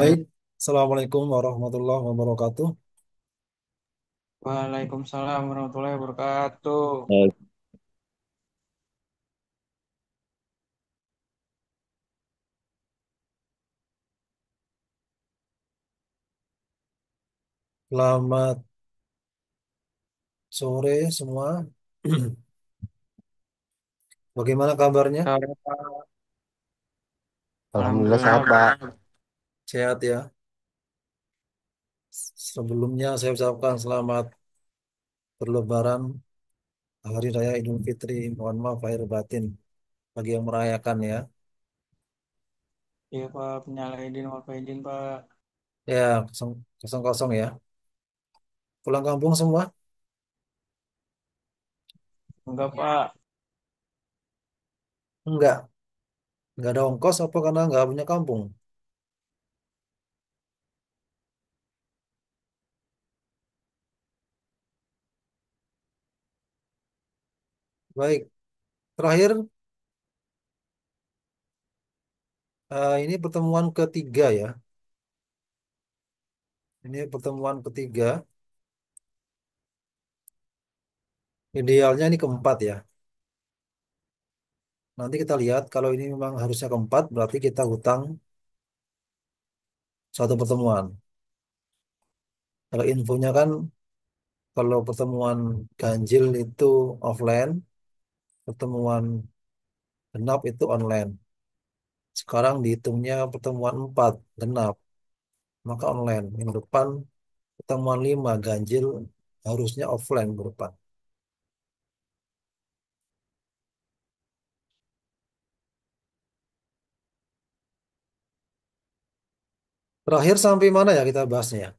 Baik, Halo, Assalamualaikum warahmatullahi wabarakatuh. Waalaikumsalam warahmatullahi wabarakatuh. Selamat sore semua. Bagaimana kabarnya? Sore, Pak. Alhamdulillah sehat, Alhamdulillah, Pak. Sehat ya. Sebelumnya saya ucapkan selamat berlebaran Hari Raya Idul Fitri. Mohon maaf lahir batin bagi yang merayakan ya. iya Pak, penyala izin, wal faizin Pak. Ya, kosong, kosong kosong ya. Pulang kampung semua? Enggak Pak, Enggak. Enggak ada ongkos apa karena enggak punya kampung? Baik. Terakhir, ini pertemuan ketiga ya. Ini pertemuan ketiga. Idealnya ini keempat ya. Nanti kita lihat kalau ini memang harusnya keempat, berarti kita hutang satu pertemuan. Kalau infonya kan, kalau pertemuan ganjil itu offline, pertemuan genap itu online. Sekarang dihitungnya pertemuan empat genap, maka online. Minggu depan pertemuan lima ganjil harusnya offline minggu depan. Terakhir sampai mana ya kita bahasnya ya?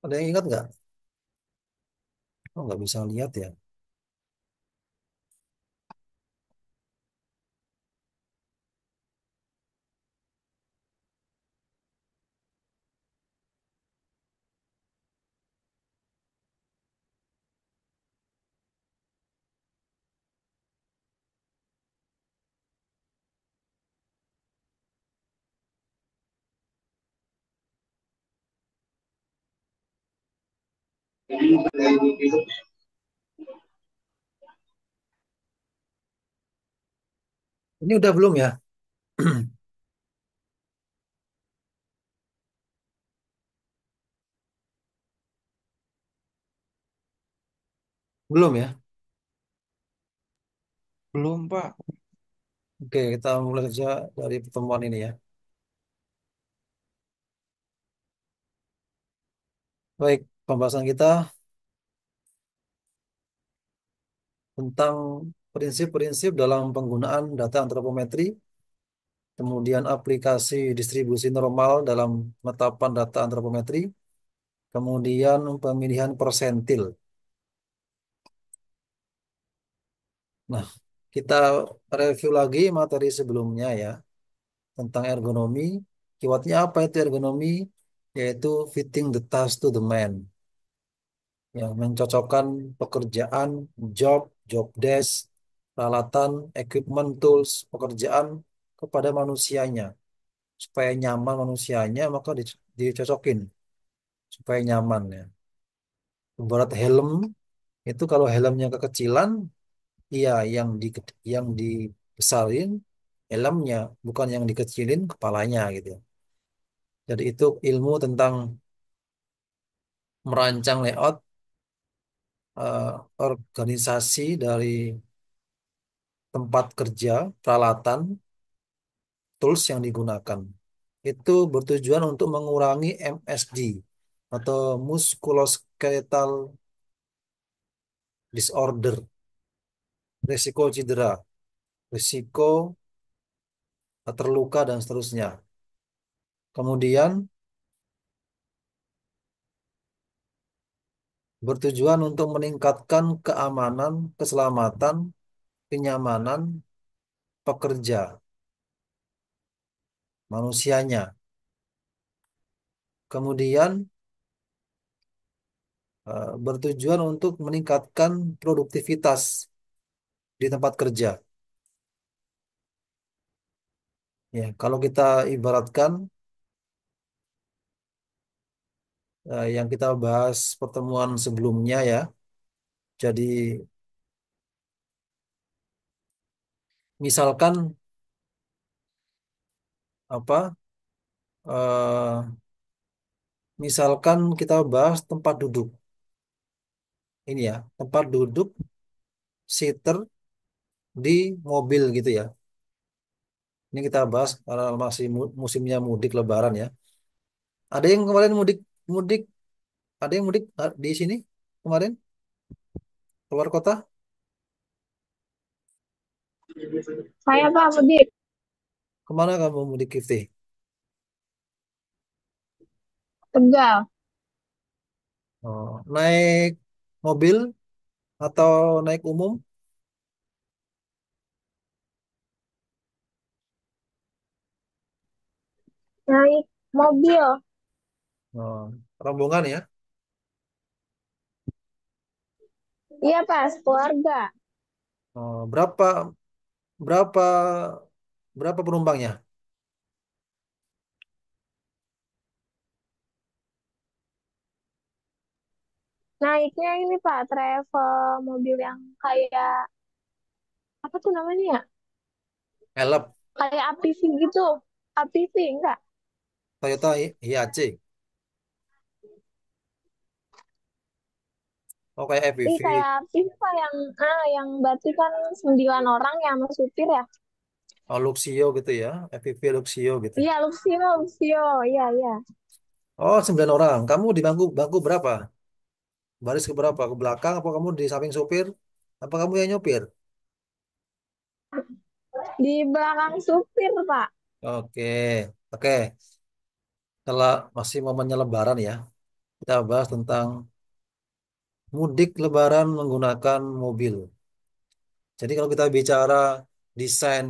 Ada yang ingat nggak? Oh, nggak bisa lihat ya. Ini udah belum ya? Belum ya? belum Pak. Oke, kita mulai saja dari pertemuan ini ya. Baik, pembahasan kita tentang prinsip-prinsip dalam penggunaan data antropometri, kemudian aplikasi distribusi normal dalam penetapan data antropometri, kemudian pemilihan persentil. Nah, kita review lagi materi sebelumnya ya tentang ergonomi. Keywordnya apa itu ergonomi? Yaitu fitting the task to the man, yang mencocokkan pekerjaan, job, job desk, peralatan, equipment, tools, pekerjaan kepada manusianya. Supaya nyaman manusianya, maka dicocokin supaya nyaman ya. Ibarat helm, itu kalau helmnya kekecilan, iya yang dibesarin helmnya, bukan yang dikecilin kepalanya gitu. Jadi itu ilmu tentang merancang layout eh, organisasi dari tempat kerja, peralatan, tools yang digunakan. Itu bertujuan untuk mengurangi MSD atau musculoskeletal disorder, risiko cedera, risiko terluka dan seterusnya. Kemudian bertujuan untuk meningkatkan keamanan, keselamatan, kenyamanan pekerja, manusianya. Kemudian bertujuan untuk meningkatkan produktivitas di tempat kerja. Ya, kalau kita ibaratkan yang kita bahas pertemuan sebelumnya ya. Jadi misalkan apa? eh, Misalkan kita bahas tempat duduk. Ini ya, tempat duduk seater di mobil gitu ya. Ini kita bahas karena masih musimnya mudik Lebaran ya. Ada yang kemarin mudik mudik, ada yang mudik di sini kemarin keluar kota. Saya Pak Mudik, Kemana kamu mudik Kifti? Tegal. Oh, naik mobil atau naik umum? Naik mobil. Oh, rombongan ya. Iya Pak, keluarga. Oh, berapa berapa penumpangnya? Naiknya ini Pak, travel mobil yang kayak, apa tuh namanya ya? Elf, Kayak APV gitu. APV enggak? Toyota Hiace. Oh, kayak Ih, FPV. kayak APV Pak yang berarti kan 9 orang ya sama supir ya? Oh, Luxio gitu ya. FPV Luxio gitu. Iya, Luxio, Luxio. Iya, iya. Oh, 9 orang. Kamu di bangku bangku berapa? Baris ke berapa? Ke belakang apa kamu di samping supir? Apa kamu yang nyopir? Di belakang supir Pak. Oke. Oke. Kalau masih momennya Lebaran ya, kita bahas tentang mudik Lebaran menggunakan mobil. Jadi kalau kita bicara desain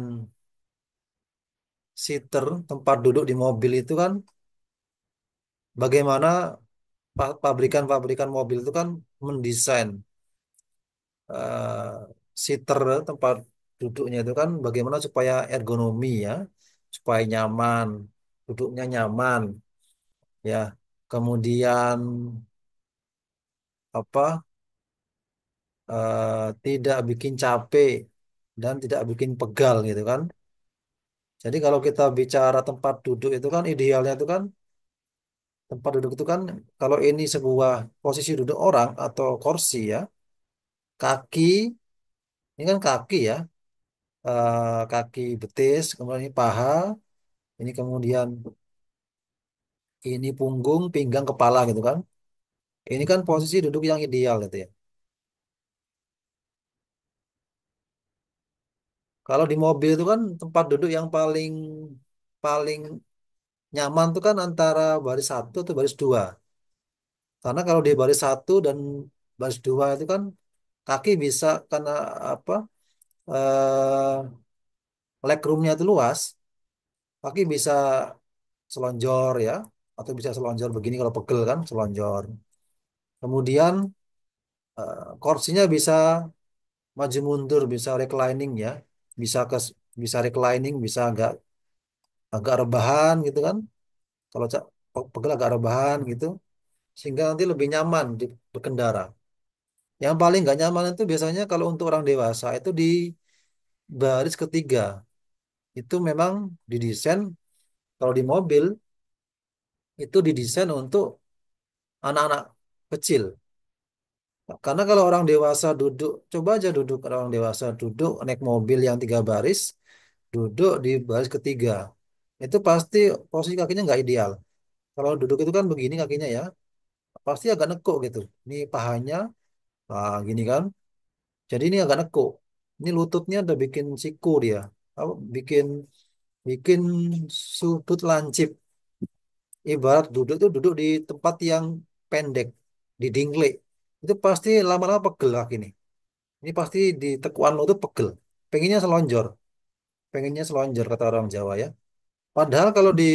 seater, tempat duduk di mobil itu kan bagaimana pabrikan-pabrikan mobil itu kan mendesain seater tempat duduknya itu kan bagaimana supaya ergonomi ya, supaya nyaman, duduknya nyaman ya. Kemudian apa tidak bikin capek dan tidak bikin pegal gitu kan. Jadi kalau kita bicara tempat duduk itu kan idealnya itu kan tempat duduk itu kan kalau ini sebuah posisi duduk orang atau kursi ya, kaki ini kan kaki ya, kaki betis, kemudian ini paha, ini kemudian ini punggung, pinggang, kepala gitu kan. Ini kan posisi duduk yang ideal gitu ya. Kalau di mobil itu kan tempat duduk yang paling paling nyaman tuh kan antara baris satu atau baris dua. Karena kalau di baris satu dan baris dua itu kan kaki bisa karena apa leg roomnya itu luas, kaki bisa selonjor ya, atau bisa selonjor begini kalau pegel kan selonjor. Kemudian kursinya bisa maju mundur, bisa reclining ya, bisa bisa reclining, bisa agak agak rebahan gitu kan. Kalau pegel agak rebahan gitu, sehingga nanti lebih nyaman di berkendara. Yang paling nggak nyaman itu biasanya kalau untuk orang dewasa itu di baris ketiga. Itu memang didesain kalau di mobil itu didesain untuk anak-anak kecil. Karena kalau orang dewasa duduk, coba aja duduk orang dewasa duduk naik mobil yang 3 baris, duduk di baris ketiga. Itu pasti posisi kakinya nggak ideal. Kalau duduk itu kan begini kakinya ya, pasti agak nekuk gitu. Ini pahanya, gini kan. Jadi ini agak nekuk. Ini lututnya udah bikin siku dia, bikin bikin sudut lancip. Ibarat duduk tuh duduk di tempat yang pendek, di dingle. Itu pasti lama-lama pegel kaki ini. Ini pasti di tekuan lutut pegel. Pengennya selonjor, pengennya selonjor kata orang Jawa ya. Padahal kalau di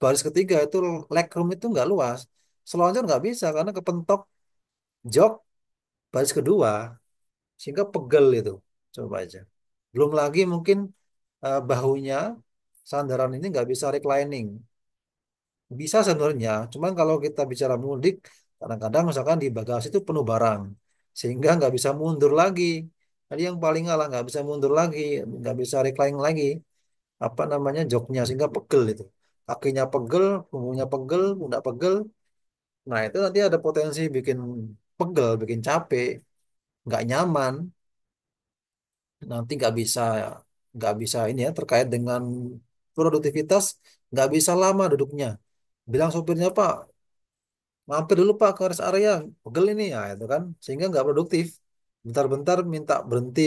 baris ketiga itu leg room itu nggak luas. Selonjor nggak bisa karena kepentok jok baris kedua sehingga pegel itu. Coba aja. Belum lagi mungkin bahunya sandaran ini nggak bisa reclining. Bisa sebenarnya, cuman kalau kita bicara mudik, kadang-kadang misalkan di bagasi itu penuh barang, sehingga nggak bisa mundur lagi. Jadi yang paling ngalah nggak bisa mundur lagi, nggak bisa reclining lagi, apa namanya joknya, sehingga pegel itu. Kakinya pegel, punggungnya pegel, pundak pegel. Nah itu nanti ada potensi bikin pegel, bikin capek, nggak nyaman. Nanti nggak bisa ini ya terkait dengan produktivitas, nggak bisa lama duduknya. Bilang sopirnya Pak, mampir dulu Pak ke rest area, pegel ini ya itu kan, sehingga nggak produktif. Bentar-bentar minta berhenti,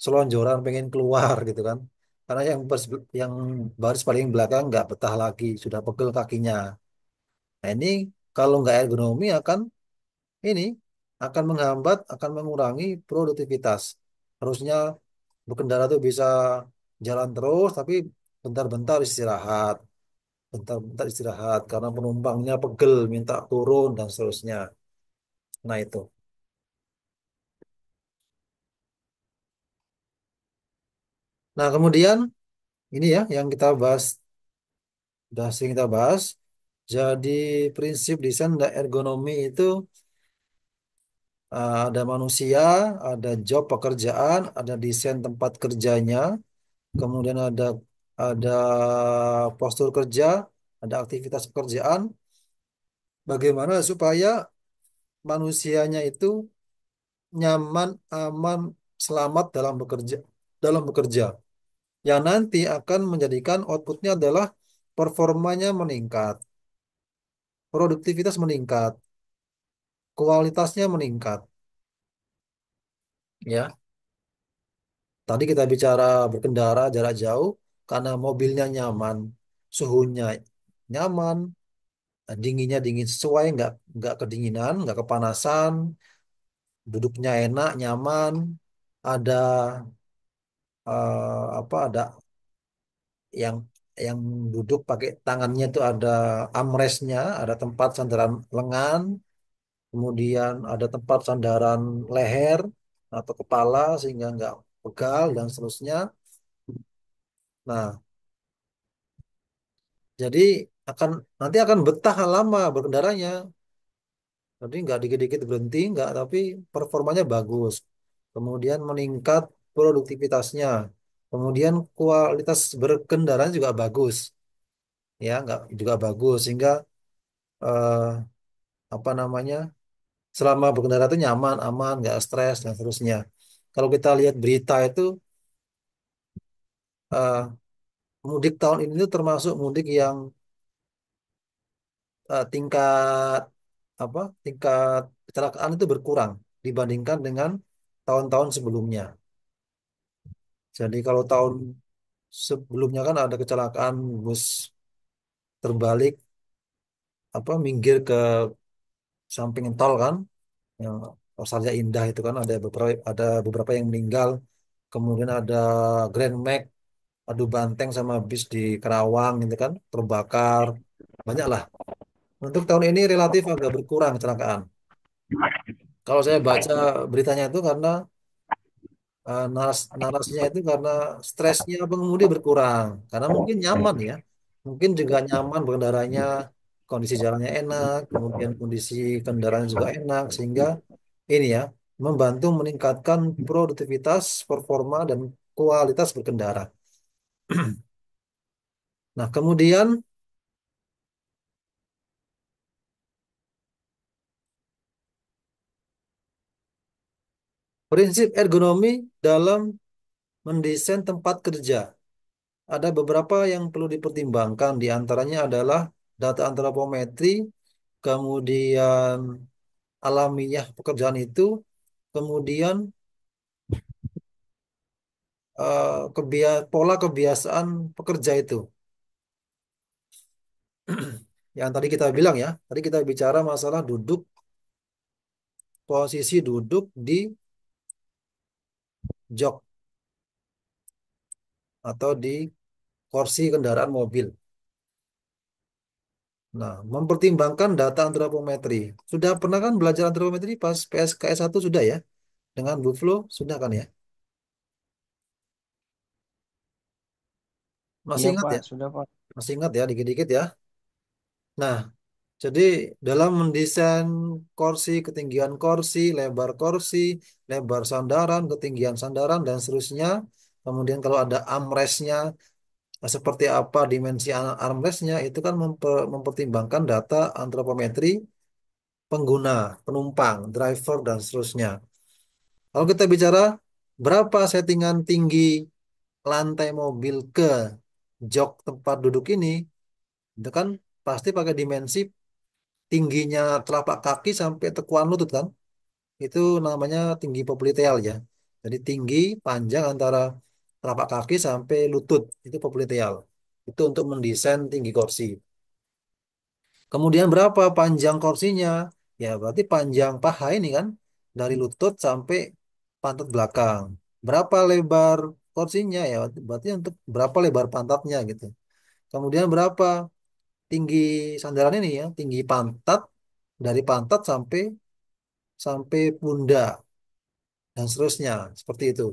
selonjoran pengen keluar gitu kan, karena yang baris paling belakang nggak betah lagi, sudah pegel kakinya. Nah ini kalau nggak ergonomi ini akan menghambat, akan mengurangi produktivitas. Harusnya berkendara tuh bisa jalan terus, tapi bentar-bentar istirahat, bentar-bentar istirahat karena penumpangnya pegel, minta turun dan seterusnya. Nah itu. Nah kemudian ini ya yang kita bahas, sudah sering kita bahas. Jadi prinsip desain dan ergonomi itu ada manusia, ada job pekerjaan, ada desain tempat kerjanya, kemudian ada postur kerja, ada aktivitas pekerjaan. Bagaimana supaya manusianya itu nyaman, aman, selamat dalam bekerja. Yang nanti akan menjadikan outputnya adalah performanya meningkat, produktivitas meningkat, kualitasnya meningkat. Ya, tadi kita bicara berkendara jarak jauh karena mobilnya nyaman, suhunya nyaman, dinginnya dingin sesuai, nggak kedinginan, nggak kepanasan, duduknya enak, nyaman, ada ada yang yang duduk pakai tangannya itu ada armrestnya, ada tempat sandaran lengan, kemudian ada tempat sandaran leher atau kepala sehingga nggak pegal dan seterusnya. Nah, jadi akan nanti akan betah lama berkendaranya. Jadi nggak dikit-dikit berhenti, nggak, tapi performanya bagus. Kemudian meningkat produktivitasnya. Kemudian kualitas berkendara juga bagus, ya nggak juga bagus sehingga eh, apa namanya selama berkendara itu nyaman, aman, nggak stres dan seterusnya. Kalau kita lihat berita itu eh, mudik tahun ini tuh termasuk mudik yang tingkat tingkat kecelakaan itu berkurang dibandingkan dengan tahun-tahun sebelumnya. Jadi kalau tahun sebelumnya kan ada kecelakaan bus terbalik minggir ke samping tol kan, yang Sarja Indah itu kan ada beberapa yang meninggal. Kemudian ada Grand Max adu banteng sama bis di Kerawang itu kan terbakar. Banyak lah. Untuk tahun ini relatif agak berkurang kecelakaan. Kalau saya baca beritanya itu karena narasinya itu karena stresnya pengemudi berkurang. Karena mungkin nyaman ya. Mungkin juga nyaman berkendaranya, kondisi jalannya enak, kemudian kondisi kendaraan juga enak, sehingga ini ya, membantu meningkatkan produktivitas, performa, dan kualitas berkendara. Nah, kemudian prinsip ergonomi dalam mendesain tempat kerja. Ada beberapa yang perlu dipertimbangkan, di antaranya adalah data antropometri, kemudian alamiah pekerjaan itu, kemudian pola kebiasaan pekerja itu. Yang tadi kita bilang ya, tadi kita bicara masalah posisi duduk di jok atau di kursi kendaraan mobil. Nah, mempertimbangkan data antropometri. Sudah pernah kan belajar antropometri pas PSKS 1 sudah ya? Dengan Bu Flo sudah kan ya? Masih Iya ingat Pak, ya? sudah Pak. Masih ingat ya, dikit-dikit ya. Nah, jadi dalam mendesain kursi, ketinggian kursi, lebar sandaran, ketinggian sandaran, dan seterusnya. Kemudian kalau ada armrestnya, seperti apa dimensi armrestnya, itu kan mempertimbangkan data antropometri pengguna, penumpang, driver, dan seterusnya. Kalau kita bicara berapa settingan tinggi lantai mobil ke jok tempat duduk ini, itu kan pasti pakai dimensi tingginya telapak kaki sampai tekuan lutut kan. Itu namanya tinggi popliteal ya. Jadi tinggi panjang antara telapak kaki sampai lutut itu popliteal. Itu untuk mendesain tinggi kursi. Kemudian berapa panjang kursinya? Ya berarti panjang paha ini kan dari lutut sampai pantat belakang. Berapa lebar kursinya ya? Berarti untuk berapa lebar pantatnya gitu. Kemudian berapa tinggi sandaran ini ya? Tinggi pantat dari pantat sampai sampai pundak dan seterusnya seperti itu.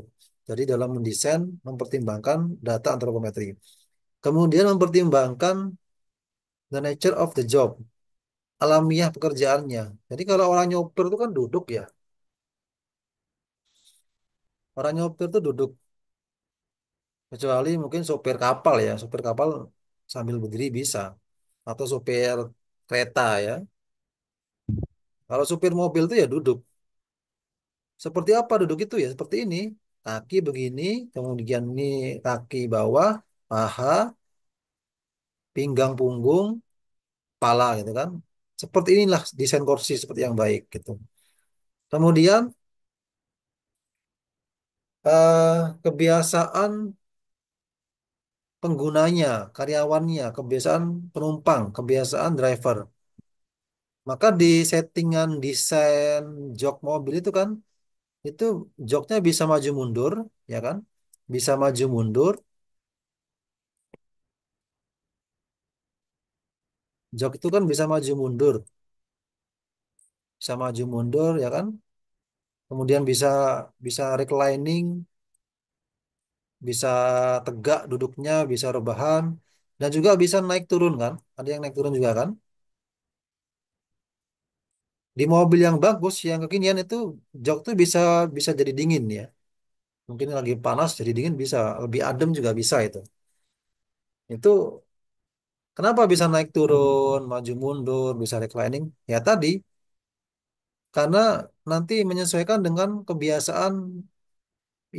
Jadi dalam mendesain mempertimbangkan data antropometri. Kemudian mempertimbangkan the nature of the job, alamiah pekerjaannya. Jadi kalau orang nyopir itu kan duduk ya. Orang nyopir itu duduk, kecuali mungkin sopir kapal ya. Sopir kapal sambil berdiri bisa. Atau sopir kereta ya. Kalau sopir mobil itu ya duduk. Seperti apa duduk itu ya? Seperti ini. Kaki begini, kemudian ini kaki bawah, paha, pinggang punggung, kepala gitu kan. Seperti inilah desain kursi seperti yang baik gitu. Kemudian kebiasaan penggunanya, karyawannya, kebiasaan penumpang, kebiasaan driver. Maka di settingan desain jok mobil itu kan, itu joknya bisa maju mundur, ya kan? Bisa maju mundur, jok itu kan bisa maju mundur, ya kan? Kemudian bisa bisa reclining, bisa tegak duduknya, bisa rebahan, dan juga bisa naik turun kan? Ada yang naik turun juga kan? Di mobil yang bagus, yang kekinian itu jok tuh bisa bisa jadi dingin ya. Mungkin lagi panas jadi dingin bisa, lebih adem juga bisa itu. Itu kenapa bisa naik turun, maju mundur, bisa reclining? Ya tadi, karena nanti menyesuaikan dengan kebiasaan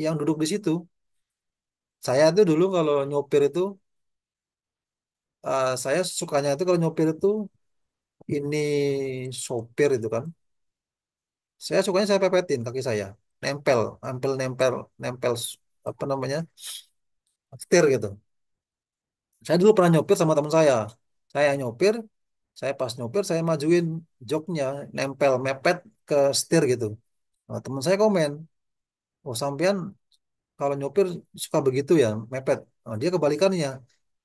yang duduk di situ. Saya tuh dulu kalau nyopir itu, saya sukanya itu kalau nyopir itu ini sopir itu kan. Saya pepetin kaki saya, nempel, nempel, nempel, nempel, apa namanya, setir gitu. Saya dulu pernah nyopir sama teman saya. Saya nyopir, saya pas nyopir, saya majuin joknya, nempel, mepet ke setir gitu. Nah, teman saya komen, oh sampean kalau nyopir suka begitu ya, mepet. Nah, dia kebalikannya.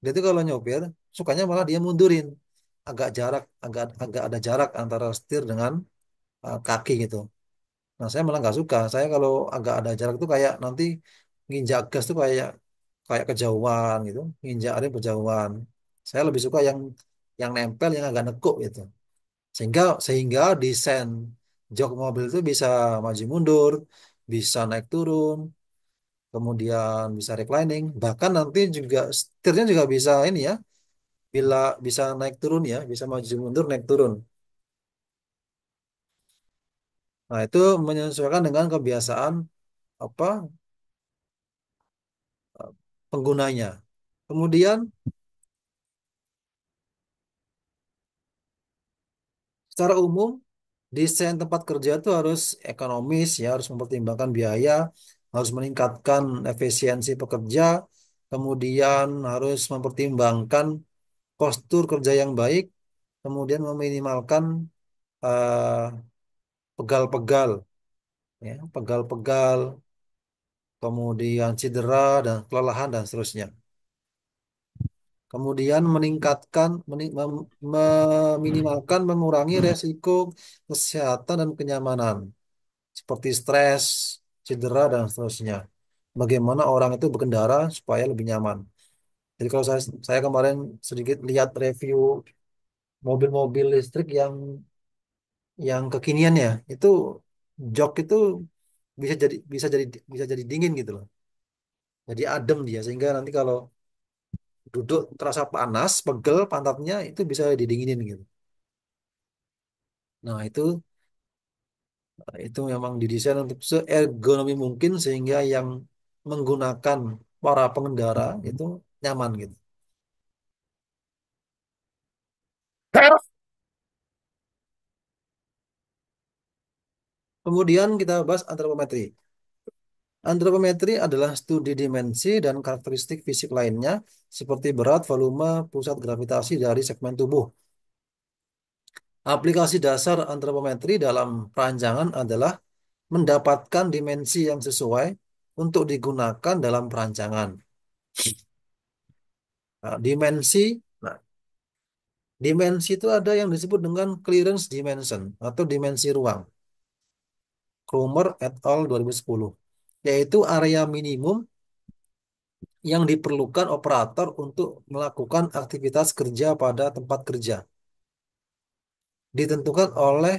Dia tuh kalau nyopir, sukanya malah dia mundurin. Agak ada jarak antara setir dengan kaki gitu. Nah, saya malah nggak suka. Saya kalau agak ada jarak tuh kayak nanti nginjak gas tuh kayak kayak kejauhan gitu, nginjak ada kejauhan. Saya lebih suka yang nempel, yang agak nekuk gitu. Sehingga sehingga desain jok mobil itu bisa maju mundur, bisa naik turun, kemudian bisa reclining, bahkan nanti juga setirnya juga bisa ini ya, bila bisa naik turun ya, bisa maju mundur, naik turun. Nah, itu menyesuaikan dengan kebiasaan apa penggunanya. Kemudian secara umum desain tempat kerja itu harus ekonomis ya, harus mempertimbangkan biaya, harus meningkatkan efisiensi pekerja, kemudian harus mempertimbangkan postur kerja yang baik, kemudian meminimalkan eh, pegal-pegal, ya, pegal-pegal, kemudian cedera dan kelelahan dan seterusnya. Kemudian meminimalkan, mengurangi resiko kesehatan dan kenyamanan, seperti stres, cedera, dan seterusnya. Bagaimana orang itu berkendara supaya lebih nyaman. Jadi kalau saya kemarin sedikit lihat review mobil-mobil listrik yang kekinian ya, itu jok itu bisa jadi dingin gitu loh. Jadi adem dia sehingga nanti kalau duduk terasa panas, pegel pantatnya itu bisa didinginin gitu. Nah, itu memang didesain untuk seergonomi mungkin sehingga yang menggunakan para pengendara itu nyaman gitu. Kemudian kita bahas antropometri. Antropometri adalah studi dimensi dan karakteristik fisik lainnya seperti berat, volume, pusat gravitasi dari segmen tubuh. Aplikasi dasar antropometri dalam perancangan adalah mendapatkan dimensi yang sesuai untuk digunakan dalam perancangan. Nah, nah, dimensi itu ada yang disebut dengan clearance dimension atau dimensi ruang. Kromer et al. 2010, yaitu area minimum yang diperlukan operator untuk melakukan aktivitas kerja pada tempat kerja, ditentukan oleh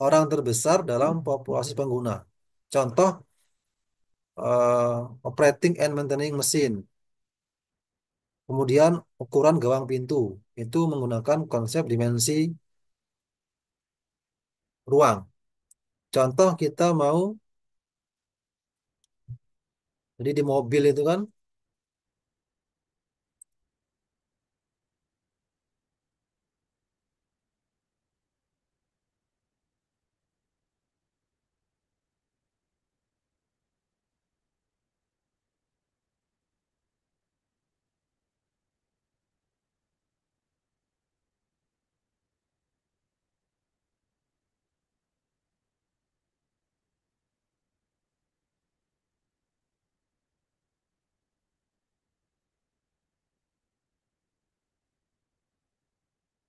orang terbesar dalam populasi pengguna. Contoh, operating and maintaining mesin. Kemudian ukuran gawang pintu itu menggunakan konsep dimensi ruang. Contoh kita mau, jadi di mobil itu kan,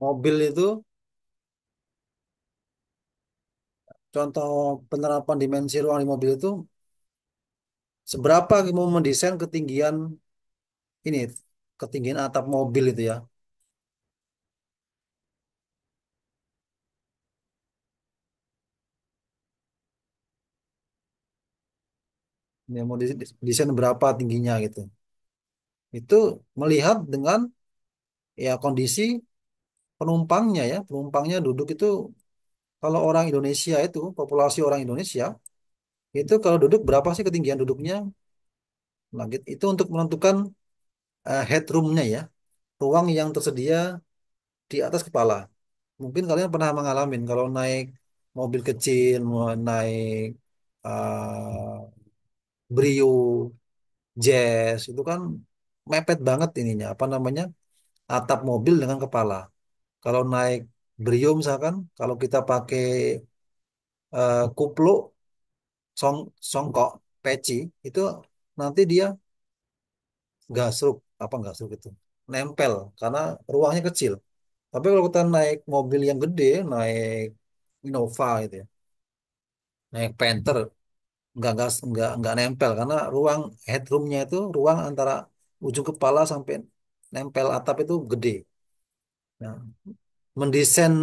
mobil itu contoh penerapan dimensi ruang di mobil itu seberapa mau mendesain ketinggian ini, ketinggian atap mobil itu ya. Ini mau desain berapa tingginya gitu. Itu melihat dengan ya kondisi penumpangnya ya. Penumpangnya duduk itu kalau orang Indonesia itu, populasi orang Indonesia, itu kalau duduk berapa sih ketinggian duduknya? Nah, gitu. Itu untuk menentukan headroomnya ya. Ruang yang tersedia di atas kepala. Mungkin kalian pernah mengalami kalau naik mobil kecil, mau naik Brio, Jazz, itu kan mepet banget ininya, apa namanya, atap mobil dengan kepala. Kalau naik Brio misalkan, kalau kita pakai kuplo, songkok, peci, itu nanti dia gasruk, apa gasruk itu, nempel, karena ruangnya kecil. Tapi kalau kita naik mobil yang gede, naik Innova gitu ya, naik Panther, nggak nempel karena ruang headroomnya itu ruang antara ujung kepala sampai nempel atap itu gede. Nah, mendesain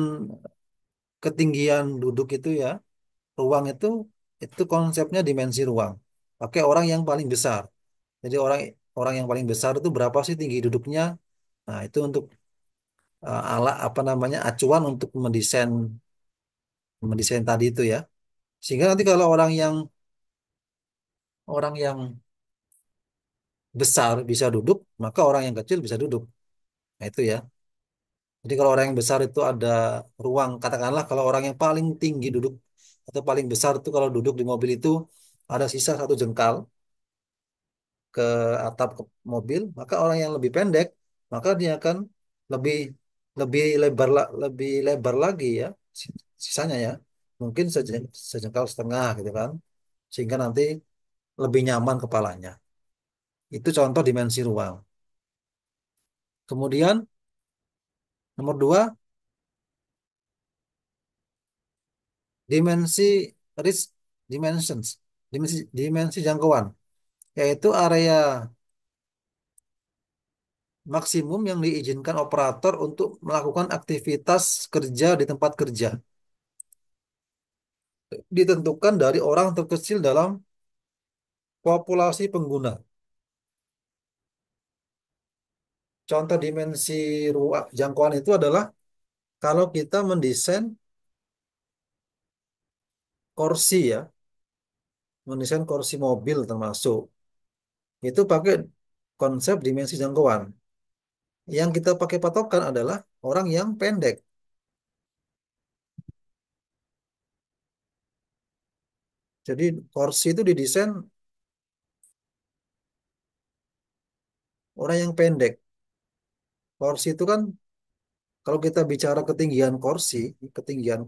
ketinggian duduk itu ya, ruang itu konsepnya dimensi ruang. Pakai orang yang paling besar. Jadi orang orang yang paling besar itu berapa sih tinggi duduknya? Nah, itu untuk ala apa namanya acuan untuk mendesain mendesain tadi itu ya. Sehingga nanti kalau orang yang besar bisa duduk, maka orang yang kecil bisa duduk. Nah, itu ya. Jadi kalau orang yang besar itu ada ruang, katakanlah kalau orang yang paling tinggi duduk atau paling besar itu kalau duduk di mobil itu ada sisa 1 jengkal ke atap mobil, maka orang yang lebih pendek, maka dia akan lebih lebih lebar lagi ya sisanya ya. Mungkin sejengkal setengah gitu kan. Sehingga nanti lebih nyaman kepalanya. Itu contoh dimensi ruang. Kemudian nomor 2, dimensi risk dimensions, dimensi jangkauan, yaitu area maksimum yang diizinkan operator untuk melakukan aktivitas kerja di tempat kerja. Ditentukan dari orang terkecil dalam populasi pengguna. Contoh dimensi ruang jangkauan itu adalah kalau kita mendesain kursi ya, mendesain kursi mobil termasuk, itu pakai konsep dimensi jangkauan. Yang kita pakai patokan adalah orang yang pendek. Jadi kursi itu didesain orang yang pendek. Kursi itu kan kalau kita bicara ketinggian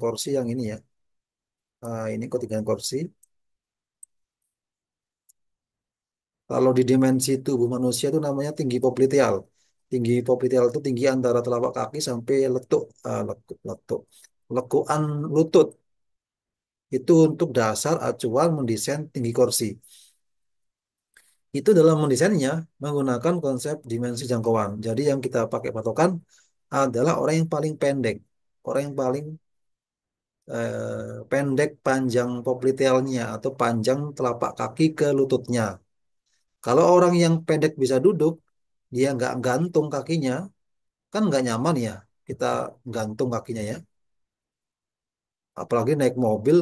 kursi yang ini ya, ini ketinggian kursi. Kalau di dimensi tubuh manusia itu namanya tinggi popliteal. Tinggi popliteal itu tinggi antara telapak kaki sampai lekukan lutut. Itu untuk dasar acuan mendesain tinggi kursi. Itu dalam mendesainnya menggunakan konsep dimensi jangkauan. Jadi yang kita pakai patokan adalah orang yang paling pendek, orang yang paling pendek panjang poplitealnya atau panjang telapak kaki ke lututnya. Kalau orang yang pendek bisa duduk, dia nggak gantung kakinya, kan nggak nyaman ya kita gantung kakinya ya. Apalagi naik mobil,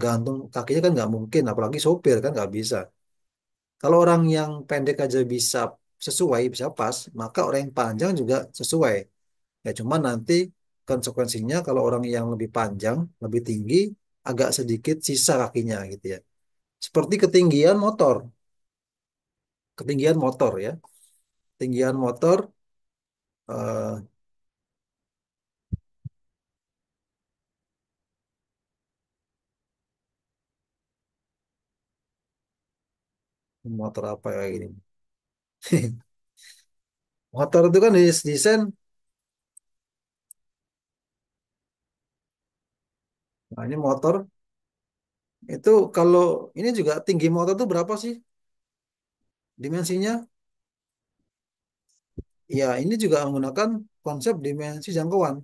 gantung kakinya kan nggak mungkin, apalagi sopir kan nggak bisa. Kalau orang yang pendek aja bisa sesuai, bisa pas, maka orang yang panjang juga sesuai. Ya cuma nanti konsekuensinya kalau orang yang lebih panjang, lebih tinggi, agak sedikit sisa kakinya gitu ya. Seperti ketinggian motor, ketinggian motor ya. Ketinggian motor, eh, motor apa ya ini? Motor itu kan desain, nah ini motor, itu kalau ini juga tinggi motor itu berapa sih dimensinya? Ya ini juga menggunakan konsep dimensi jangkauan.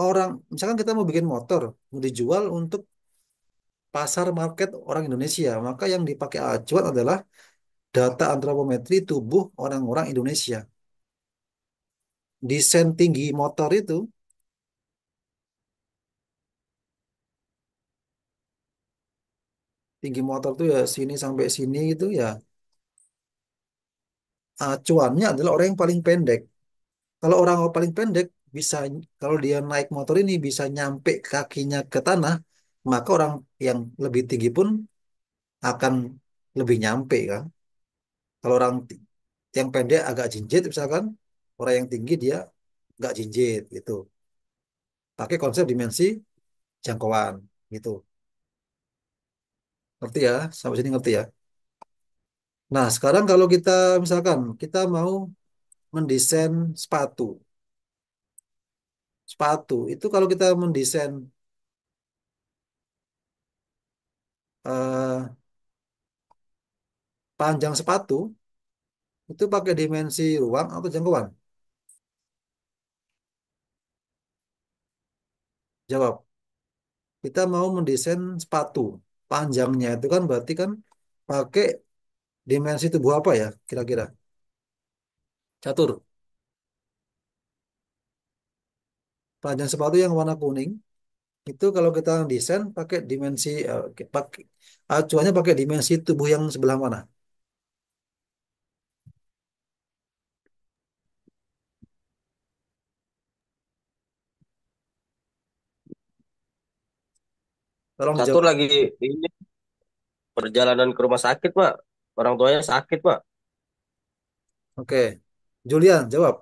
Orang, misalkan kita mau bikin motor, mau dijual untuk pasar market orang Indonesia, maka yang dipakai acuan adalah data antropometri tubuh orang-orang Indonesia. Desain tinggi motor itu, tinggi motor itu ya sini sampai sini gitu ya, acuannya adalah orang yang paling pendek. Kalau orang paling pendek bisa, kalau dia naik motor ini bisa nyampe kakinya ke tanah, maka orang yang lebih tinggi pun akan lebih nyampe kan. Kalau orang yang pendek agak jinjit misalkan, orang yang tinggi dia nggak jinjit gitu. Pakai konsep dimensi jangkauan gitu. Ngerti ya? Sampai sini ngerti ya? Nah, sekarang kalau kita misalkan kita mau mendesain sepatu. Sepatu itu kalau kita mendesain eh, panjang sepatu itu pakai dimensi ruang atau jangkauan? Jawab. Kita mau mendesain sepatu. Panjangnya itu kan berarti kan pakai dimensi tubuh apa ya kira-kira? Catur. Panjang sepatu yang warna kuning itu kalau kita desain pakai dimensi pakai acuannya pakai dimensi tubuh yang sebelah mana? Tolong Catur dijawab. lagi ini perjalanan ke rumah sakit, Pak. Orang tuanya sakit, Pak. Oke. Julian, jawab.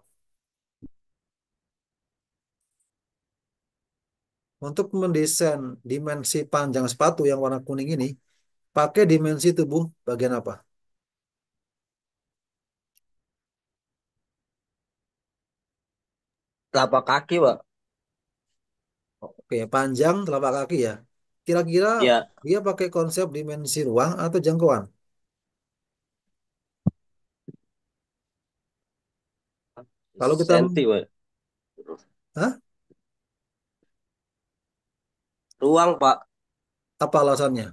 Untuk mendesain dimensi panjang sepatu yang warna kuning ini, pakai dimensi tubuh bagian apa? Telapak kaki, Pak. Oke, panjang telapak kaki ya. Kira-kira Ya, dia pakai konsep dimensi ruang atau jangkauan? Kalau kita, Senti, Pak. hah? Ruang, Pak. Apa alasannya?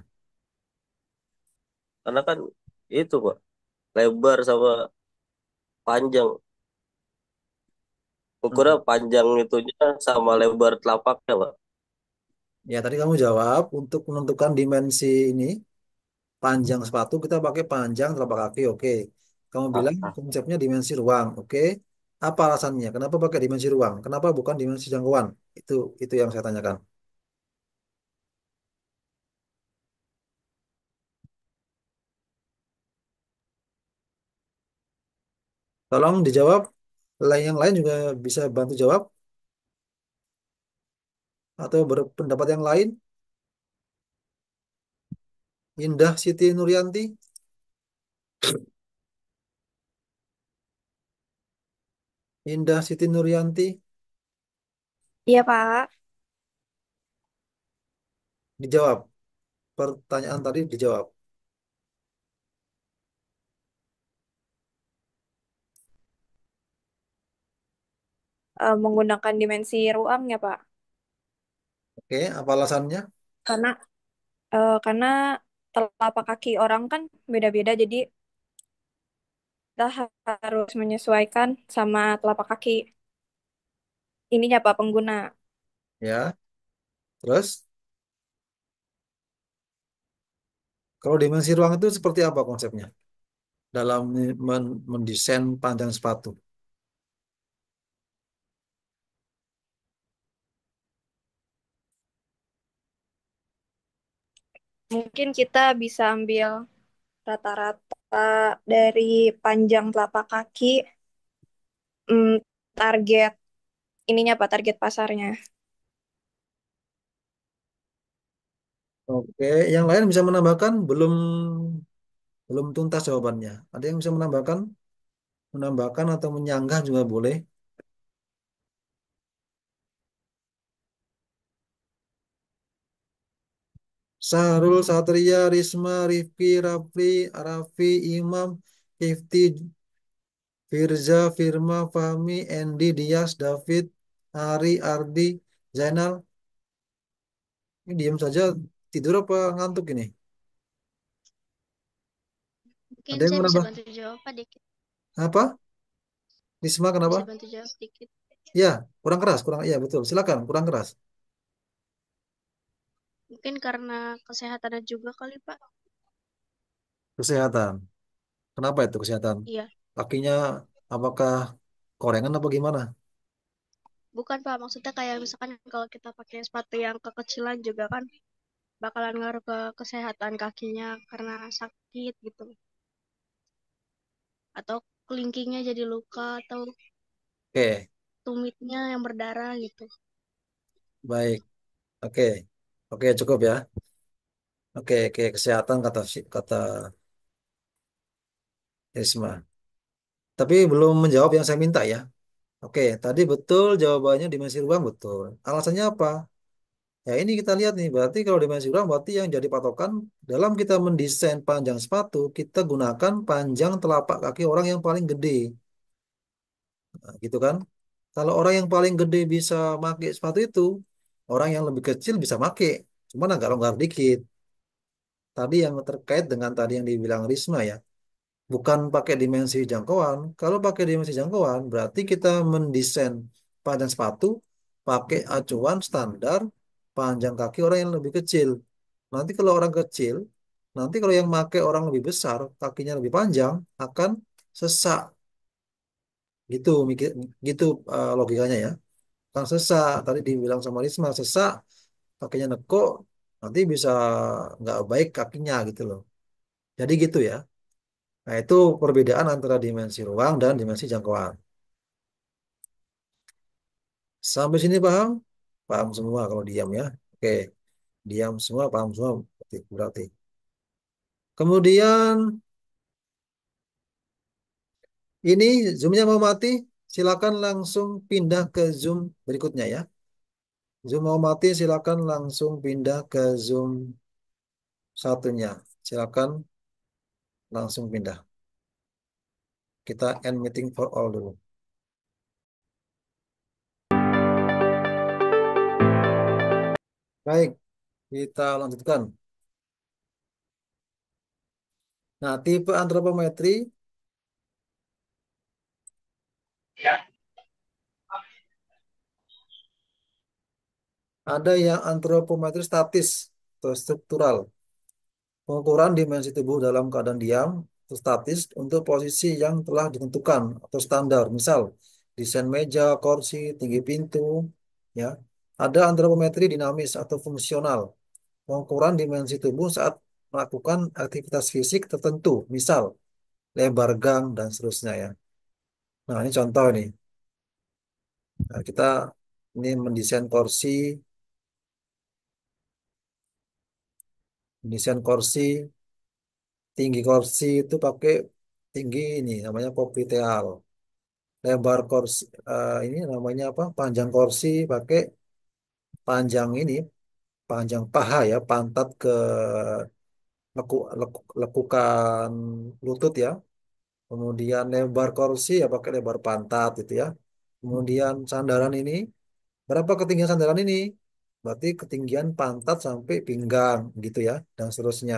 Karena kan itu, Pak. Lebar sama panjang. Ukurnya Hmm. panjang itunya sama lebar telapaknya, Pak. Ya tadi kamu jawab untuk menentukan dimensi ini panjang sepatu kita pakai panjang telapak kaki. Oke. Kamu Ah, bilang ah. konsepnya dimensi ruang. Oke. Apa alasannya? Kenapa pakai dimensi ruang? Kenapa bukan dimensi jangkauan? Itu yang saya tanyakan. Tolong dijawab. Yang lain juga bisa bantu jawab atau berpendapat yang lain. Indah Siti Nuryanti, Indah Siti Nuryanti, Iya, Pak. dijawab. Pertanyaan tadi dijawab. Menggunakan dimensi ruang ya, Pak. Oke, apa alasannya? Karena karena telapak kaki orang kan beda-beda, jadi kita harus menyesuaikan sama telapak kaki ininya Pak pengguna. Ya, terus kalau dimensi ruang itu seperti apa konsepnya dalam mendesain panjang sepatu? Mungkin kita bisa ambil rata-rata dari panjang telapak kaki, hmm, target ininya Pak, target pasarnya. Oke, yang lain bisa menambahkan? Belum belum tuntas jawabannya. Ada yang bisa menambahkan? Menambahkan atau menyanggah juga boleh. Sahrul, Satria, Risma, Rifki, Rafli, Arafi, Imam, Ifti, Firza, Firma, Fahmi, Endi, Dias, David, Ari, Ardi, Zainal. Ini diam saja, tidur apa ngantuk ini? Mungkin Ada yang saya bisa menambah? bantu jawab Pak dikit. Apa? Risma Bisa kenapa? bantu jawab dikit. Ya, kurang keras, kurang. Iya betul. Silakan, kurang keras. Mungkin karena kesehatannya juga kali Pak. Kesehatan. Kenapa itu kesehatan? Iya. Kakinya apakah korengan apa gimana? Bukan Pak, maksudnya kayak misalkan kalau kita pakai sepatu yang kekecilan juga kan bakalan ngaruh ke kesehatan kakinya karena sakit gitu. Atau kelingkingnya jadi luka atau Oke, tumitnya yang berdarah gitu. baik. Oke, oke cukup ya. Oke, oke kesehatan kata kata Risma. Tapi belum menjawab yang saya minta ya. Oke, tadi betul jawabannya dimensi ruang betul. Alasannya apa? Ya ini kita lihat nih, berarti kalau dimensi ruang berarti yang jadi patokan dalam kita mendesain panjang sepatu, kita gunakan panjang telapak kaki orang yang paling gede. Nah, gitu kan? Kalau orang yang paling gede bisa pakai sepatu itu, orang yang lebih kecil bisa pakai. Cuman agak longgar dikit. Tadi yang terkait dengan tadi yang dibilang Risma ya, bukan pakai dimensi jangkauan. Kalau pakai dimensi jangkauan, berarti kita mendesain panjang sepatu pakai acuan standar panjang kaki orang yang lebih kecil. Nanti kalau orang kecil, nanti kalau yang pakai orang lebih besar, kakinya lebih panjang, akan sesak. Gitu, mikir, gitu logikanya ya. Kan sesak, tadi dibilang sama Risma, sesak, kakinya nekuk, nanti bisa nggak baik kakinya gitu loh. Jadi gitu ya. Nah, itu perbedaan antara dimensi ruang dan dimensi jangkauan. Sampai sini paham? Paham semua kalau diam ya. Oke, diam semua, paham semua berarti. Kemudian ini zoomnya mau mati, silakan langsung pindah ke zoom berikutnya ya. Zoom mau mati, silakan langsung pindah ke zoom satunya. Silakan langsung pindah. Kita end meeting for all dulu. Baik, kita lanjutkan. Nah, tipe antropometri ada yang antropometri statis atau struktural. Pengukuran dimensi tubuh dalam keadaan diam atau statis untuk posisi yang telah ditentukan atau standar. Misal, desain meja, kursi, tinggi pintu, ya. Ada antropometri dinamis atau fungsional. Pengukuran dimensi tubuh saat melakukan aktivitas fisik tertentu. Misal, lebar gang dan seterusnya ya. Nah, ini contoh nih. Nah, kita ini mendesain kursi, tinggi kursi itu pakai tinggi ini namanya popliteal. Lebar kursi ini namanya apa? Panjang kursi pakai panjang ini, panjang paha ya, pantat ke lekukan lutut ya. Kemudian lebar kursi ya pakai lebar pantat gitu ya. Kemudian sandaran ini, berapa ketinggian sandaran ini? Berarti ketinggian pantat sampai pinggang gitu ya, dan seterusnya.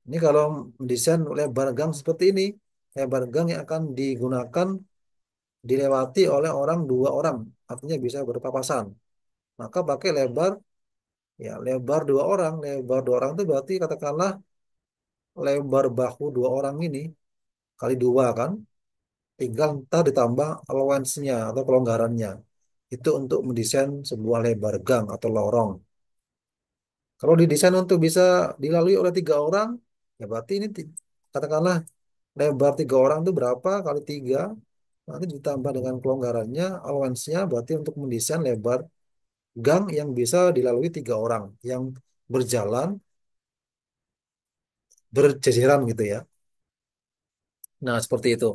Ini kalau mendesain lebar gang seperti ini, lebar gang yang akan digunakan dilewati oleh dua orang, artinya bisa berpapasan. Maka pakai lebar, ya lebar dua orang itu berarti katakanlah lebar bahu dua orang ini kali dua kan, tinggal ntar ditambah allowance-nya atau kelonggarannya. Itu untuk mendesain sebuah lebar gang atau lorong. Kalau didesain untuk bisa dilalui oleh tiga orang, ya berarti ini katakanlah lebar tiga orang itu berapa kali tiga, nanti ditambah dengan kelonggarannya, allowance-nya berarti untuk mendesain lebar gang yang bisa dilalui tiga orang yang berjalan berjejeran gitu ya. Nah, seperti itu.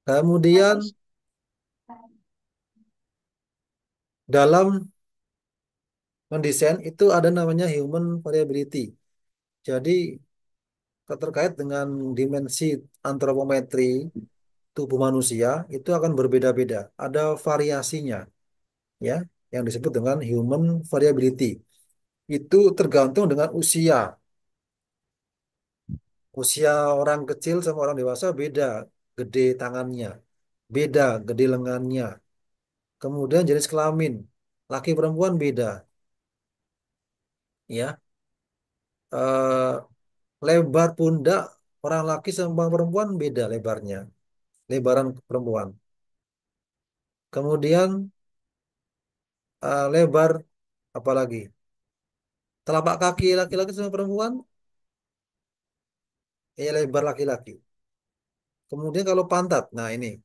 Kemudian dalam mendesain itu ada namanya human variability. Jadi terkait dengan dimensi antropometri tubuh manusia itu akan berbeda-beda. Ada variasinya ya yang disebut dengan human variability. Itu tergantung dengan usia. Usia orang kecil sama orang dewasa beda gede tangannya, beda gede lengannya. Kemudian jenis kelamin, laki perempuan beda, ya. Lebar pundak orang laki sama perempuan beda lebarnya, lebaran perempuan. Kemudian lebar apalagi telapak kaki laki-laki sama perempuan, ya lebar laki-laki. Kemudian kalau pantat, nah ini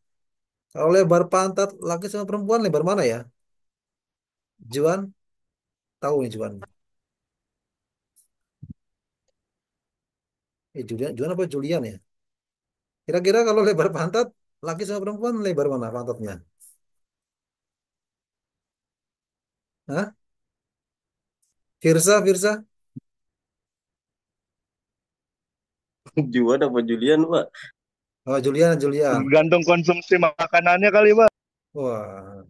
kalau lebar pantat laki sama perempuan lebar mana ya? Juan tahu nih Juan. Juan apa Julian ya? Kira-kira kalau lebar pantat, laki sama perempuan lebar mana pantatnya? Hah? Firsa? Juan apa Julian, Pak? Oh, Julian. Tergantung konsumsi makanannya kali, Pak. Wah,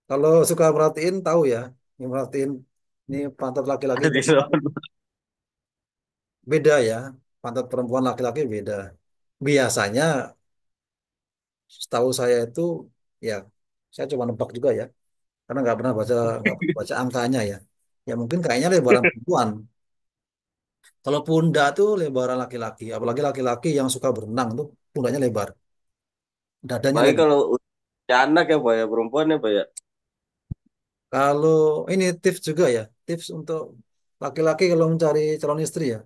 kalau suka merhatiin tahu ya. Ini merhatiin, ini pantat laki-laki Ada di perempuan sana. beda ya. Pantat perempuan laki-laki beda. Biasanya, setahu saya itu, ya, saya coba nebak juga ya. Karena nggak pernah baca angkanya ya. Ya mungkin kayaknya lebaran perempuan. Kalau pundak tuh lebaran laki-laki. Apalagi laki-laki yang suka berenang tuh pundaknya lebar. Dadanya Makanya lebar. kalau punya anak ya, Pak ya, perempuan ya, Pak ya. Kalau ini tips juga ya, tips untuk laki-laki kalau mencari calon istri ya.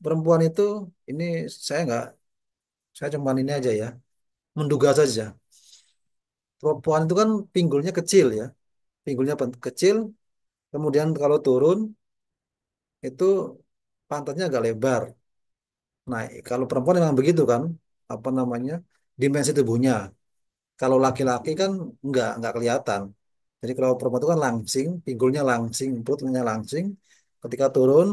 Perempuan itu ini saya nggak, saya cuma ini aja ya, menduga saja. Perempuan itu kan pinggulnya kecil ya, pinggulnya kecil, kemudian kalau turun itu pantatnya agak lebar. Nah, kalau perempuan memang begitu kan, apa namanya, dimensi tubuhnya. Kalau laki-laki kan nggak kelihatan. Jadi kalau perempuan itu kan langsing, pinggulnya langsing, perutnya langsing. Ketika turun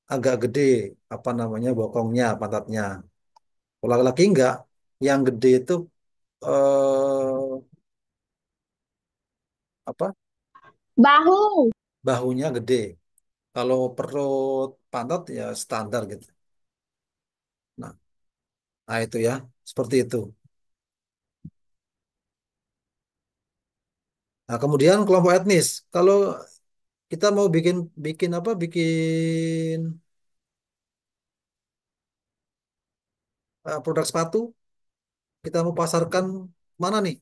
agak gede apa namanya bokongnya, pantatnya. Kalau laki-laki enggak. Yang gede itu apa? Bahu. Bahunya gede. Kalau perut pantat ya standar gitu. Nah, nah itu ya, seperti itu. Nah, kemudian kelompok etnis. Kalau kita mau bikin bikin apa? Bikin produk sepatu, kita mau pasarkan mana nih?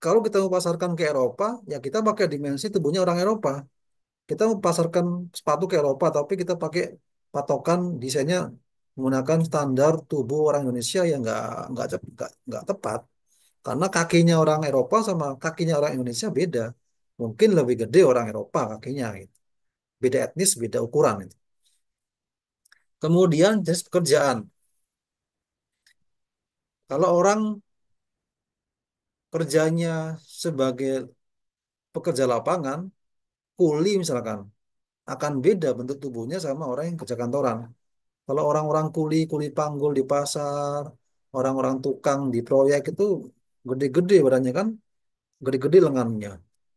Kalau kita mau pasarkan ke Eropa, ya kita pakai dimensi tubuhnya orang Eropa. Kita mau pasarkan sepatu ke Eropa, tapi kita pakai patokan desainnya menggunakan standar tubuh orang Indonesia yang nggak tepat. Karena kakinya orang Eropa sama kakinya orang Indonesia beda. Mungkin lebih gede orang Eropa kakinya gitu. Beda etnis, beda ukuran itu. Kemudian jenis pekerjaan. Kalau orang kerjanya sebagai pekerja lapangan, kuli misalkan, akan beda bentuk tubuhnya sama orang yang kerja kantoran. Kalau orang-orang kuli, kuli panggul di pasar, orang-orang tukang di proyek itu gede-gede badannya kan, gede-gede lengannya,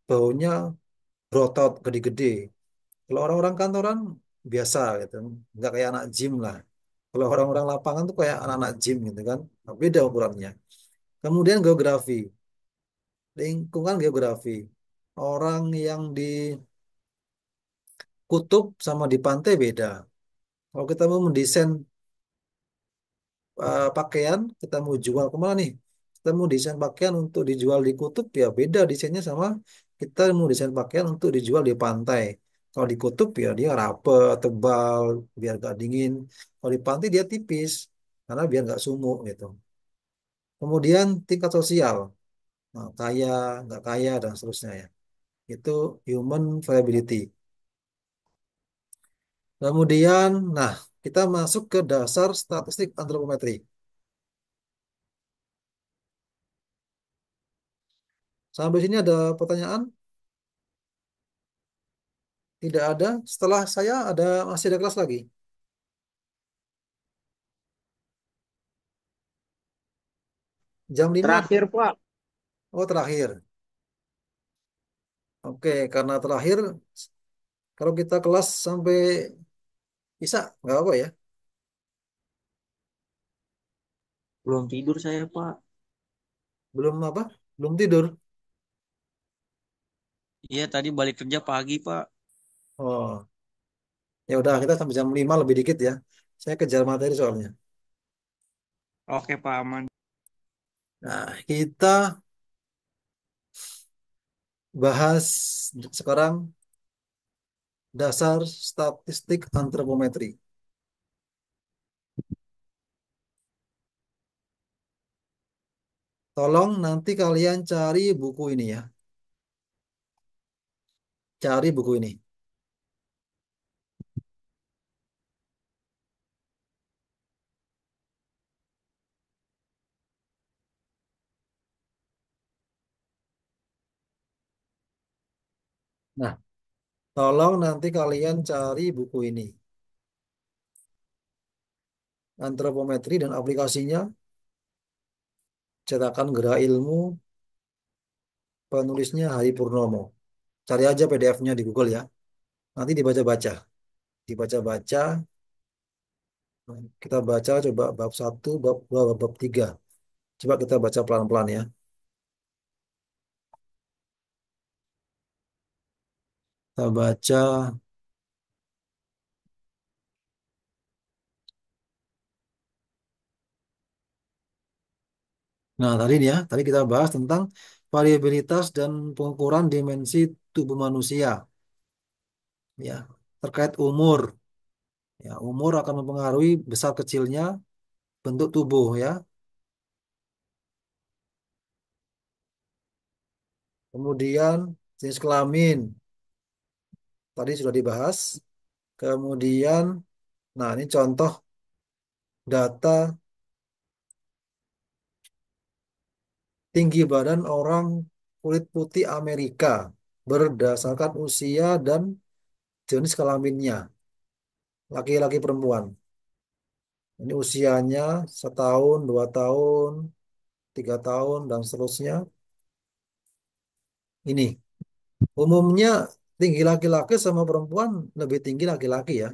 baunya berotot, gede-gede. Kalau orang-orang kantoran biasa gitu, nggak kayak anak gym lah. Kalau orang-orang lapangan tuh kayak anak-anak gym gitu kan, beda ukurannya. Kemudian geografi, lingkungan geografi. Orang yang di kutub sama di pantai beda. Kalau kita mau mendesain pakaian, kita mau jual kemana nih? Kita mau desain pakaian untuk dijual di kutub, ya beda desainnya sama kita mau desain pakaian untuk dijual di pantai. Kalau di kutub ya dia rapet, tebal, biar gak dingin. Kalau di pantai dia tipis, karena biar gak sumuk gitu. Kemudian tingkat sosial, nah, kaya, nggak kaya, dan seterusnya ya. Itu human variability. Kemudian, nah kita masuk ke dasar statistik antropometri. Sampai sini ada pertanyaan? Tidak ada. Setelah saya masih ada kelas lagi. Jam 5. Terakhir, Pak. Oh, terakhir. Oke, karena terakhir, kalau kita kelas sampai bisa, nggak apa ya. Belum tidur saya, Pak. Belum apa? Belum tidur. Iya, tadi balik kerja pagi, Pak. Oh, ya udah kita sampai jam 5 lebih dikit ya. Saya kejar materi soalnya. Oke, Pak, aman. Nah, kita bahas sekarang dasar statistik antropometri. Tolong nanti kalian cari buku ini ya. Cari buku ini. Nah, tolong nanti kalian cari buku ini. Antropometri dan aplikasinya, cetakan Gera Ilmu, penulisnya Hari Purnomo. Cari aja PDF-nya di Google ya. Nanti dibaca-baca. Dibaca-baca, kita baca coba bab 1, bab 2, bab 3. Coba kita baca pelan-pelan ya. Kita baca. Nah, tadi nih ya, tadi kita bahas tentang variabilitas dan pengukuran dimensi tubuh manusia. Ya, terkait umur. Ya, umur akan mempengaruhi besar kecilnya bentuk tubuh ya. Kemudian jenis kelamin tadi sudah dibahas. Kemudian, nah ini contoh data tinggi badan orang kulit putih Amerika berdasarkan usia dan jenis kelaminnya, laki-laki perempuan. Ini usianya setahun, 2 tahun, 3 tahun, dan seterusnya. Ini umumnya tinggi laki-laki sama perempuan lebih tinggi laki-laki ya.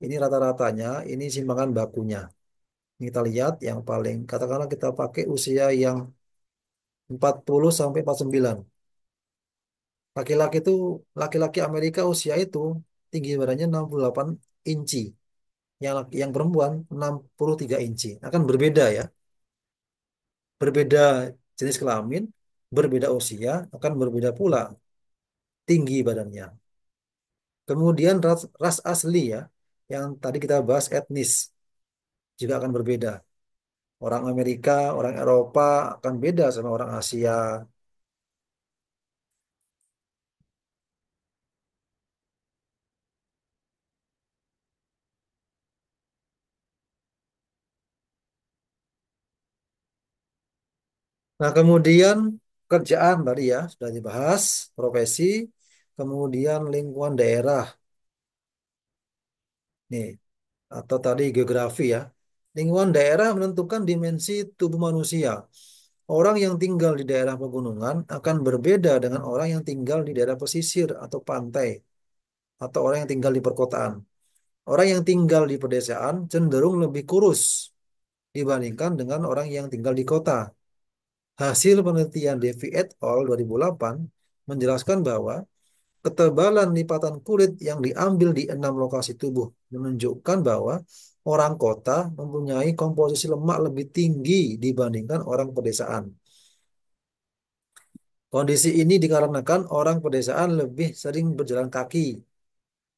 Ini rata-ratanya, ini simpangan bakunya. Ini kita lihat yang paling, katakanlah kita pakai usia yang 40 sampai 49. Laki-laki itu, laki-laki Amerika usia itu tinggi badannya 68 inci. Yang perempuan 63 inci. Akan berbeda ya. Berbeda jenis kelamin, berbeda usia, akan berbeda pula tinggi badannya. Kemudian ras asli ya, yang tadi kita bahas etnis juga akan berbeda. Orang Amerika, orang Eropa akan beda sama orang Asia. Nah, kemudian kerjaan tadi ya sudah dibahas, profesi, kemudian lingkungan daerah nih atau tadi geografi ya. Lingkungan daerah menentukan dimensi tubuh manusia. Orang yang tinggal di daerah pegunungan akan berbeda dengan orang yang tinggal di daerah pesisir atau pantai atau orang yang tinggal di perkotaan. Orang yang tinggal di pedesaan cenderung lebih kurus dibandingkan dengan orang yang tinggal di kota. Hasil penelitian Devi et al. 2008 menjelaskan bahwa ketebalan lipatan kulit yang diambil di 6 lokasi tubuh menunjukkan bahwa orang kota mempunyai komposisi lemak lebih tinggi dibandingkan orang pedesaan. Kondisi ini dikarenakan orang pedesaan lebih sering berjalan kaki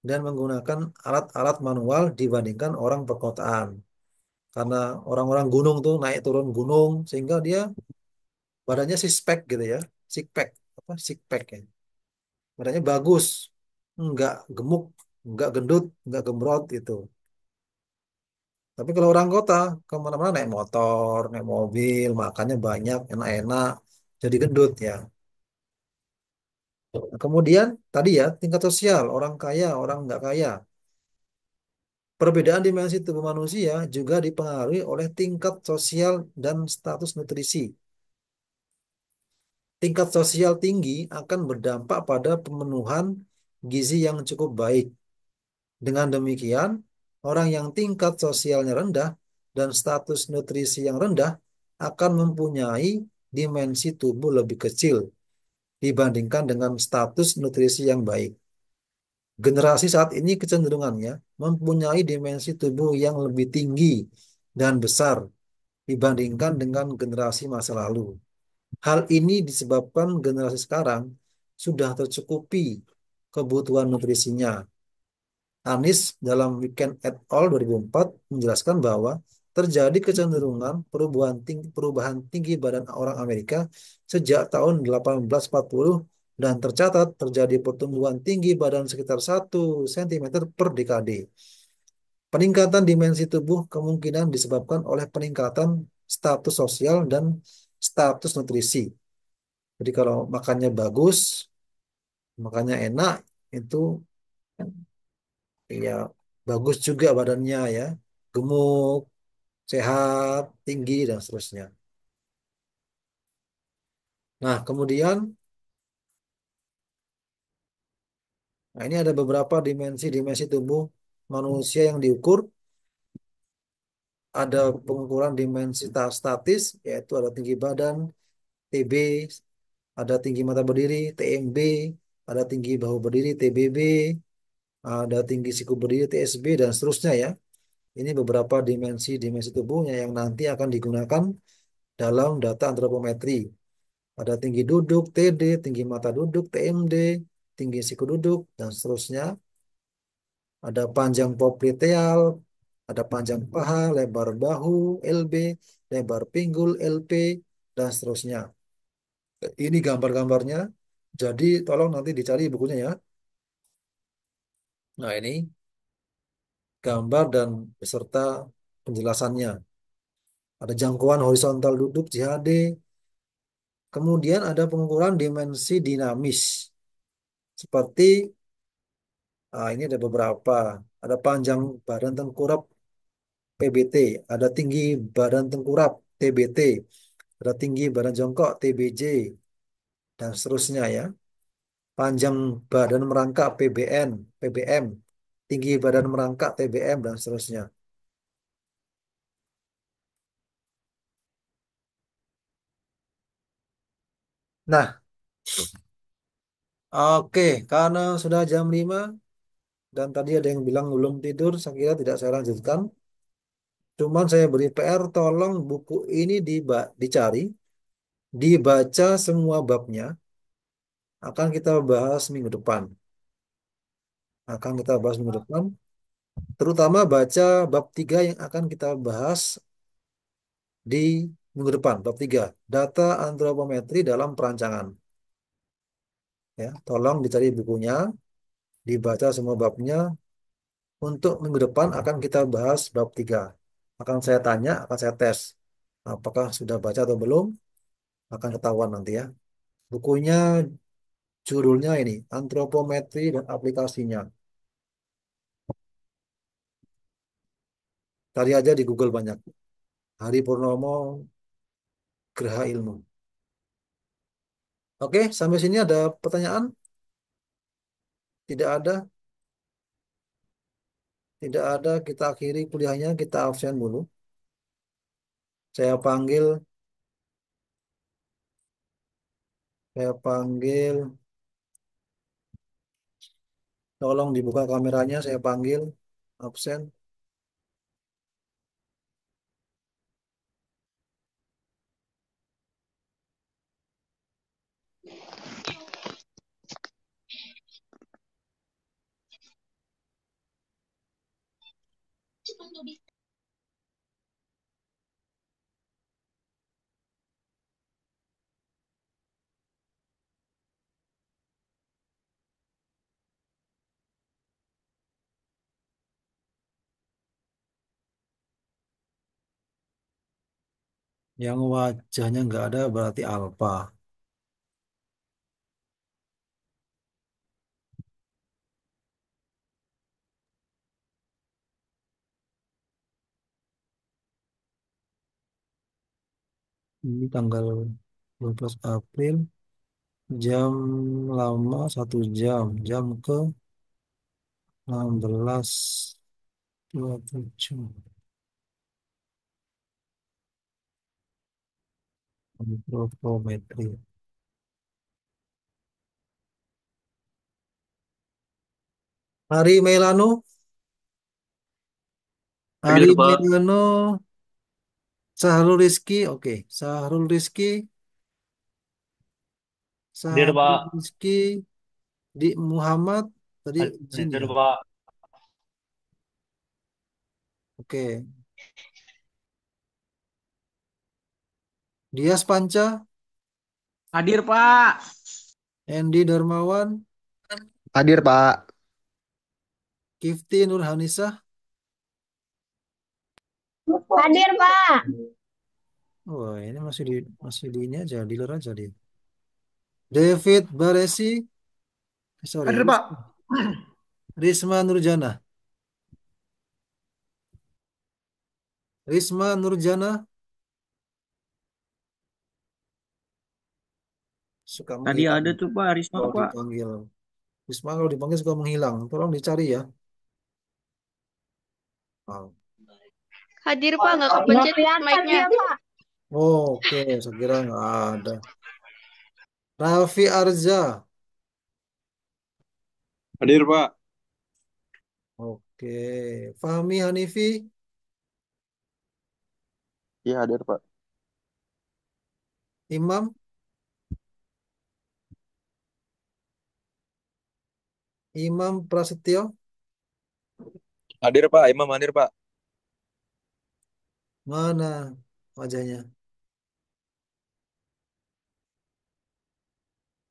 dan menggunakan alat-alat manual dibandingkan orang perkotaan. Karena orang-orang gunung tuh naik turun gunung sehingga dia badannya six pack gitu ya, six pack apa six pack ya. Badannya bagus, nggak gemuk, nggak gendut, nggak gembrot itu. Tapi kalau orang kota kemana-mana naik motor, naik mobil, makannya banyak, enak-enak, jadi gendut ya. Nah, kemudian tadi ya tingkat sosial, orang kaya, orang nggak kaya. Perbedaan dimensi tubuh manusia juga dipengaruhi oleh tingkat sosial dan status nutrisi. Tingkat sosial tinggi akan berdampak pada pemenuhan gizi yang cukup baik. Dengan demikian, orang yang tingkat sosialnya rendah dan status nutrisi yang rendah akan mempunyai dimensi tubuh lebih kecil dibandingkan dengan status nutrisi yang baik. Generasi saat ini kecenderungannya mempunyai dimensi tubuh yang lebih tinggi dan besar dibandingkan dengan generasi masa lalu. Hal ini disebabkan generasi sekarang sudah tercukupi kebutuhan nutrisinya. Anis dalam Weekend et al. 2004 menjelaskan bahwa terjadi kecenderungan perubahan tinggi badan orang Amerika sejak tahun 1840 dan tercatat terjadi pertumbuhan tinggi badan sekitar 1 cm per dekade. Peningkatan dimensi tubuh kemungkinan disebabkan oleh peningkatan status sosial dan status nutrisi. Jadi kalau makannya bagus, makannya enak, itu ya bagus juga badannya ya, gemuk, sehat, tinggi dan seterusnya. Nah, kemudian, nah ini ada beberapa dimensi-dimensi tubuh manusia yang diukur. Ada pengukuran dimensi statis, yaitu ada tinggi badan, TB, ada tinggi mata berdiri, TMB, ada tinggi bahu berdiri, TBB, ada tinggi siku berdiri, TSB, dan seterusnya ya. Ini beberapa dimensi-dimensi tubuhnya yang nanti akan digunakan dalam data antropometri. Ada tinggi duduk, TD, tinggi mata duduk, TMD, tinggi siku duduk, dan seterusnya. Ada panjang popliteal, ada panjang paha, lebar bahu, LB, lebar pinggul, LP, dan seterusnya. Ini gambar-gambarnya. Jadi tolong nanti dicari bukunya ya. Nah ini gambar dan beserta penjelasannya. Ada jangkauan horizontal duduk JHD. Kemudian ada pengukuran dimensi dinamis. Seperti ini ada beberapa. Ada panjang badan tengkurap PBT, ada tinggi badan tengkurap TBT, ada tinggi badan jongkok TBJ, dan seterusnya ya. Panjang badan merangkak PBM, tinggi badan merangkak TBM, dan seterusnya. Nah, oke, karena sudah jam 5 dan tadi ada yang bilang belum tidur, saya kira tidak saya lanjutkan. Cuman saya beri PR, tolong buku ini dicari, dibaca semua babnya, akan kita bahas minggu depan. Akan kita bahas minggu depan, terutama baca bab 3 yang akan kita bahas di minggu depan, bab 3 data antropometri dalam perancangan. Ya, tolong dicari bukunya, dibaca semua babnya. Untuk minggu depan akan kita bahas bab 3. Akan saya tanya, akan saya tes. Apakah sudah baca atau belum, akan ketahuan nanti ya. Bukunya judulnya ini, Antropometri dan Aplikasinya. Cari aja di Google banyak. Hari Purnomo, Geraha Ilmu. Oke, sampai sini ada pertanyaan? Tidak ada? Tidak ada, kita akhiri kuliahnya, kita absen dulu. Saya panggil, saya panggil, tolong dibuka kameranya, saya panggil, absen. Yang wajahnya nggak ada berarti alfa. Ini tanggal 12 April, jam lama 1 jam, jam ke 16:27. Antropometri. Hari Melano, Hari Hadir, Pak. Melano, Sahrul Rizki, oke. Sahrul Rizki, Hadir, Sahrul Pak. Rizki, di Muhammad, tadi izin Hadir, ya. Pak. Oke. Dias Panca, Hadir, Pak. Endi Darmawan, Hadir, Pak. Kifti Nurhanisah. Hadir, Pak. Wah, ini masih di ini aja, dealer aja dia. David Baresi, sorry, Hadir, Pak. Risma Nurjana. Risma Nurjana suka Tadi menghilang ada tuh Pak Risma, kalau Pak. dipanggil. Risma kalau dipanggil suka menghilang. Tolong dicari ya. Oh. Hadir Pak, nggak Nggak kepencet kelihatan mic-nya. dia, Pak. Oke, saya kira nggak ada. Raffi Arza. Hadir, Pak. Oke. Fahmi Hanifi. Iya, hadir, Pak. Imam. Imam Prasetyo. Hadir, Pak. Imam hadir, Pak. Mana wajahnya?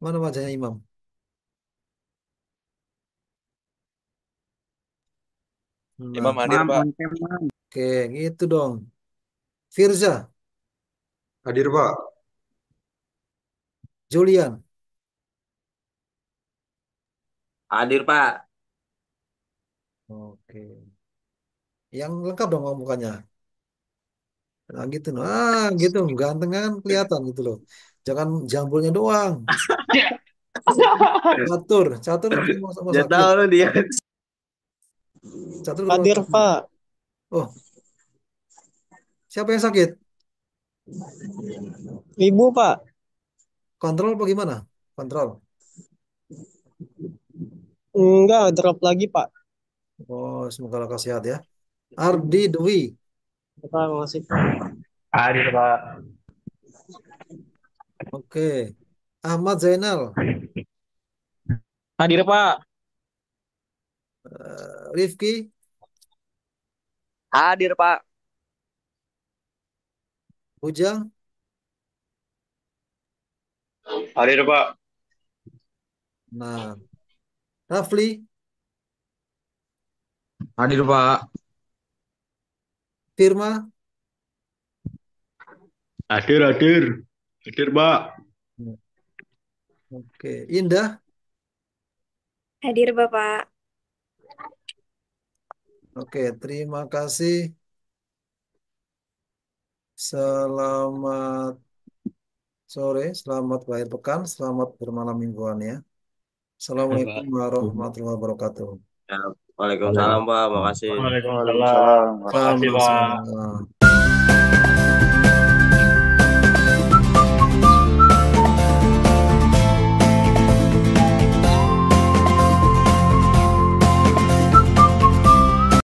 Mana wajahnya Imam? Imam Nah, hadir, Mam, Pak. on cam, Mam. oke, gitu dong. Firza. Hadir, Pak. Julian. Hadir, Pak. Oke. yang lengkap dong mukanya. Nah gitu, gitu, ganteng kan kelihatan gitu loh. Jangan jambulnya doang. Catur, catur ke rumah Dia sakit. tahu loh dia. Catur ke rumah Hadir, sakit. Pak. Oh, siapa yang sakit? Ibu, Pak. Kontrol apa gimana? Kontrol. Enggak, drop lagi, Pak. Oh, semoga lekas sehat ya. Ardi Dwi. Pak, makasih. Hadir Pak. Oke. Ahmad Zainal. Hadir, Pak. Rifki. Hadir, Pak. Ujang. Hadir Pak. Nah, Rafli. Hadir Pak. Firma. Hadir, hadir. Hadir Pak. Oke. Indah. Hadir Bapak. Oke, terima kasih. Selamat sore, selamat akhir pekan, selamat bermalam mingguan ya. Assalamualaikum Pak. warahmatullahi wabarakatuh. Ya, Waalaikumsalam, Pak. Makasih. Waalaikumsalam. Waalaikumsalam. Makasih Pak. Sama-sama.